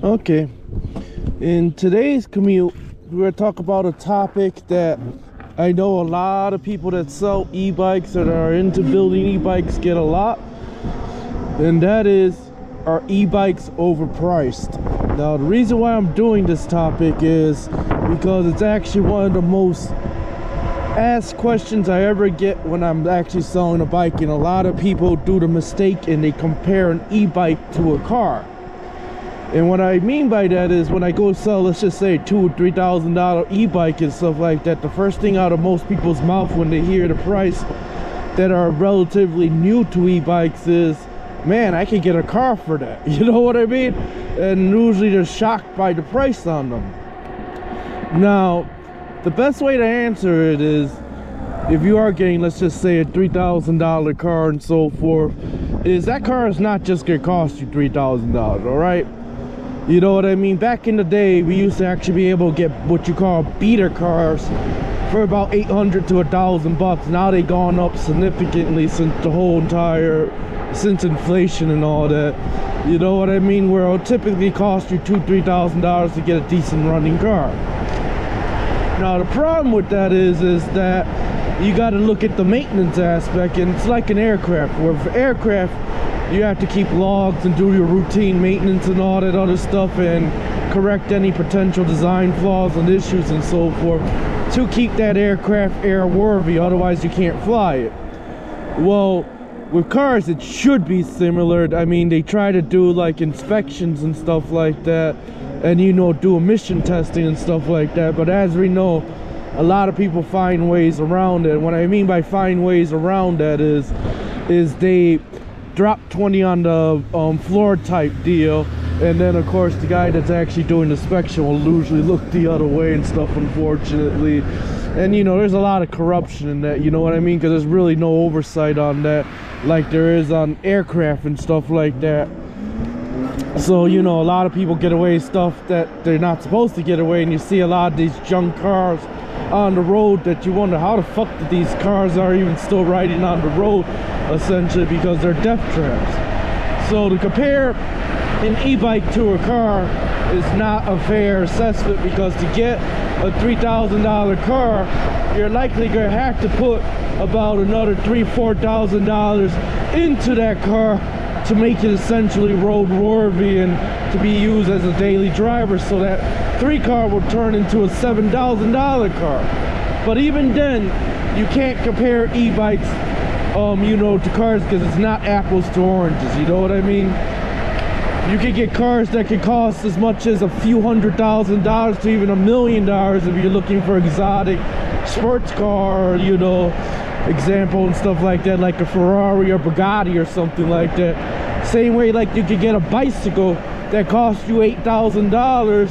Okay, in today's commute, we're going to talk about a topic that I know a lot of people that sell e-bikes that are into building e-bikes get a lot, and that is, are e-bikes overpriced? Now, the reason why I'm doing this topic is because it's actually one of the most asked questions I ever get when I'm actually selling a bike, and a lot of people do the mistake and they compare an e-bike to a car. And what I mean by that is when I go sell, let's just say $2,000 or $3,000 e-bike and stuff like that, the first thing out of most people's mouth when they hear the price that are relatively new to e-bikes is, man, I can get a car for that. You know what I mean? And usually they're shocked by the price on them. Now, the best way to answer it is, if you are getting, let's just say, a $3,000 car and so forth, is that car is not just going to cost you $3,000, all right? You know what I mean? Back in the day, we used to actually be able to get what you call beater cars for about $800 to $1,000. Now they've gone up significantly since since inflation and all that. You know what I mean? Where it'll typically cost you $2,000 to $3,000 to get a decent running car. Now the problem with that is that you got to look at the maintenance aspect, and it's like an aircraft, where for aircraft you have to keep logs and do your routine maintenance and all that other stuff and correct any potential design flaws and issues and so forth to keep that aircraft airworthy, otherwise you can't fly it. Well, with cars it should be similar. I mean, they try to do like inspections and stuff like that, and do emission testing and stuff like that, but as we know, a lot of people find ways around it. What I mean by find ways around that is they drop 20 on the floor type deal, and then of course the guy that's actually doing the inspection will usually look the other way and stuff, unfortunately. And there's a lot of corruption in that, you know what I mean, because there's really no oversight on that like there is on aircraft and stuff like that. So a lot of people get away with stuff that they're not supposed to get away, and you see a lot of these junk cars on the road that you wonder how the fuck that these cars are even still riding on the road, essentially, because they're death traps. So to compare an e-bike to a car is not a fair assessment, because to get a $3,000 car, you're likely going to have to put about another $3,000–$4,000 into that car to make it essentially roadworthy and to be used as a daily driver, so that 3 car will turn into a $7,000 car. But even then, you can't compare e-bikes to cars, because it's not apples to oranges, you know what I mean? You could get cars that could cost as much as a few $100,000 to even $1 million if you're looking for exotic sports car, example and stuff like that, like a Ferrari or Bugatti or something like that. Same way, like you could get a bicycle that costs you $8,000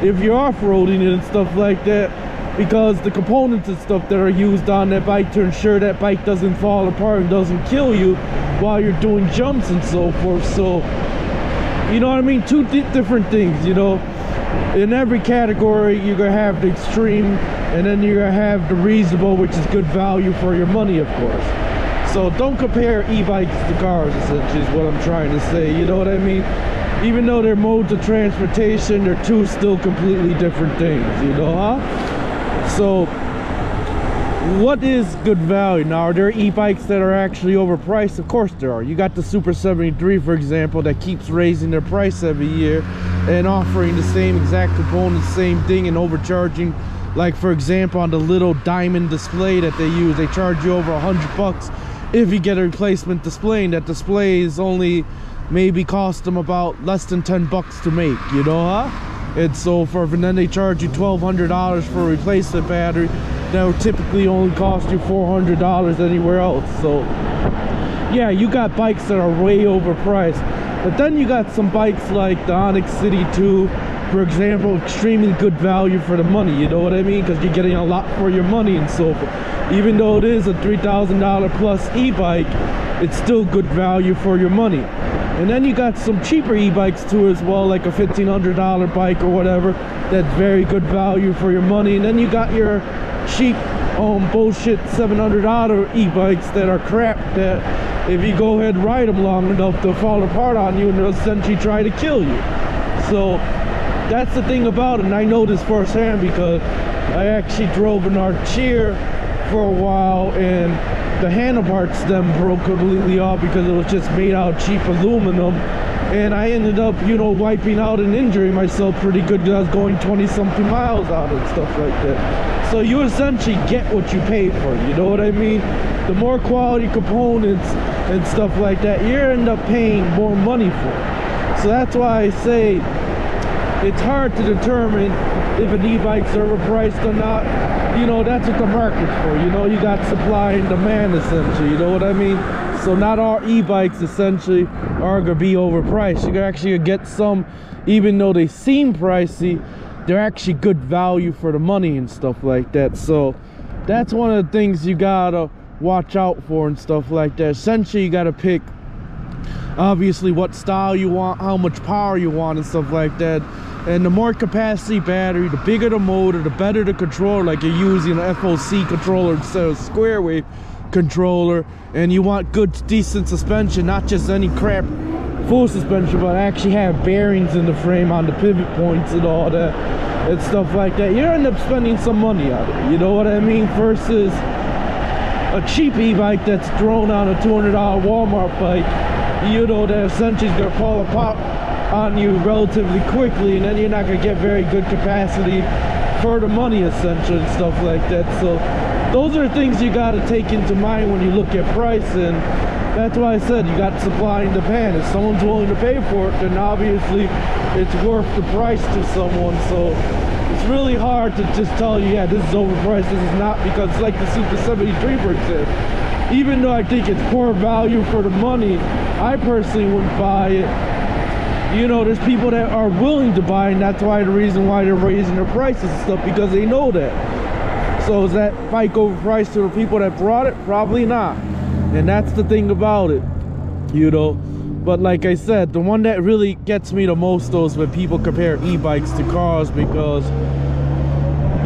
if you're off-roading it and stuff like that, because the components and stuff that are used on that bike to ensure that bike doesn't fall apart and doesn't kill you while you're doing jumps and so forth. So you know what I mean? Two different things, In every category, you're going to have the extreme, and then you're going to have the reasonable, which is good value for your money, of course. So don't compare e-bikes to cars, essentially, is what I'm trying to say, you know what I mean? Even though they're modes of transportation, they're two still completely different things, So what is good value? Now, are there e-bikes that are actually overpriced? Of course there are. You got the Super 73, for example, that keeps raising their price every year and offering the same exact components, same thing, and overcharging. Like, for example, on the little diamond display that they use, they charge you over $100 if you get a replacement display, and that display is only maybe cost them about less than $10 to make, And so and then they charge you $1,200 for a replacement battery that would typically only cost you $400 anywhere else. So yeah, you got bikes that are way overpriced, but then you got some bikes like the Onyx City 2, for example, extremely good value for the money, you know what I mean, because you're getting a lot for your money and so forth. Even though it is a $3,000 plus e-bike, it's still good value for your money. And then you got some cheaper e-bikes too as well, like a $1,500 bike or whatever, that's very good value for your money. And then you got your cheap bullshit $700 e-bikes that are crap, that if you go ahead and ride them long enough, they'll fall apart on you and they'll essentially try to kill you. So that's the thing about it, and I know this firsthand because I actually drove an Archer for a while, and the handlebars stem broke completely off because it was just made out of cheap aluminum, and I ended up, you know, wiping out and injuring myself pretty good because I was going 20-something miles out and stuff like that. So you essentially get what you pay for, you know what I mean? The more quality components and stuff like that, you end up paying more money for. So that's why I say it's hard to determine if an e-bike's overpriced or not. You know, that's what the market's for. You know, you got supply and demand essentially, you know what I mean? So not all e-bikes essentially are gonna be overpriced. You can actually get some, even though they seem pricey, they're actually good value for the money and stuff like that. So that's one of the things you gotta watch out for and stuff like that. Essentially you gotta pick obviously what style you want, how much power you want and stuff like that. And the more capacity battery, the bigger the motor, the better the controller, like you're using an FOC controller instead of square wave controller. And you want good, decent suspension, not just any crap full suspension, but actually have bearings in the frame on the pivot points and all that and stuff like that. You end up spending some money on it, you know what I mean? Versus a cheap e-bike that's thrown on a $200 Walmart bike, you know, that essentially is gonna fall apart on you relatively quickly, and then you're not gonna get very good capacity for the money essentially and stuff like that. So those are things you got to take into mind when you look at price, and that's why I said you got supply and demand. If someone's willing to pay for it, then obviously it's worth the price to someone. So it's really hard to just tell you, yeah, this is overpriced, this is not, because it's like the Super 73 for example. Even though I think it's poor value for the money, I personally wouldn't buy it. You know, there's people that are willing to buy, and that's why the reason why they're raising their prices and stuff, because they know that. So is that bike overpriced to the people that brought it? Probably not. And that's the thing about it, you know. But like I said, the one that really gets me the most though is when people compare e-bikes to cars, because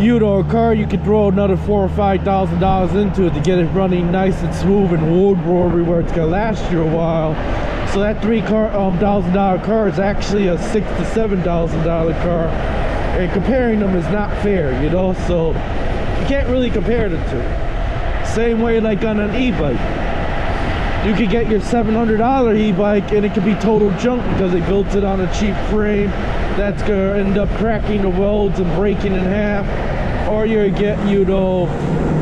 you know, a car you could throw another $4,000 or $5,000 into it to get it running nice and smooth and road everywhere. It's gonna last you a while. So that $3,000 car is actually a $6,000 to $7,000 car, and comparing them is not fair, you know. So you can't really compare the two. Same way like on an e-bike, you could get your $700 e-bike and it could be total junk because they built it on a cheap frame that's gonna end up cracking the welds and breaking in half. Or you get, you know,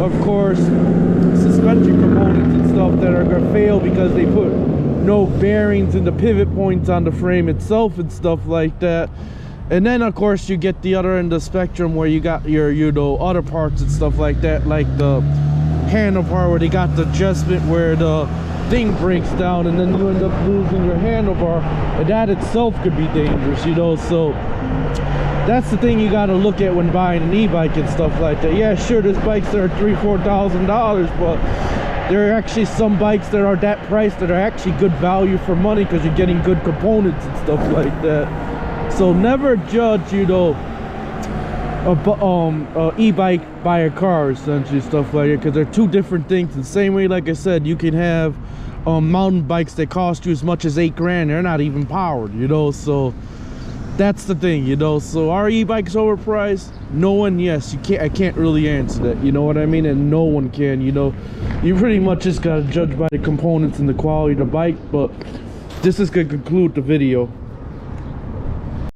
of course, suspension components and stuff that are gonna fail because they put no bearings in the pivot points on the frame itself and stuff like that. And then of course you get the other end of the spectrum where you got your, you know, other parts and stuff like that, like the handlebar where they got the adjustment where the thing breaks down and then you end up losing your handlebar, and that itself could be dangerous, you know. So that's the thing you got to look at when buying an e-bike and stuff like that. Yeah, sure, there's bikes that are $3,000-$4,000, but there are actually some bikes that are that price that are actually good value for money because you're getting good components and stuff like that. So never judge, you know, a e-bike by a car essentially, stuff like that, because they're two different things. The same way, like I said, you can have mountain bikes that cost you as much as $8,000. They're not even powered, you know. So that's the thing, you know. So are e-bikes overpriced? No one, yes, you can't. I can't really answer that, you know what I mean. And no one can, you know. You pretty much just gotta judge by the components and the quality of the bike. But this is gonna conclude the video.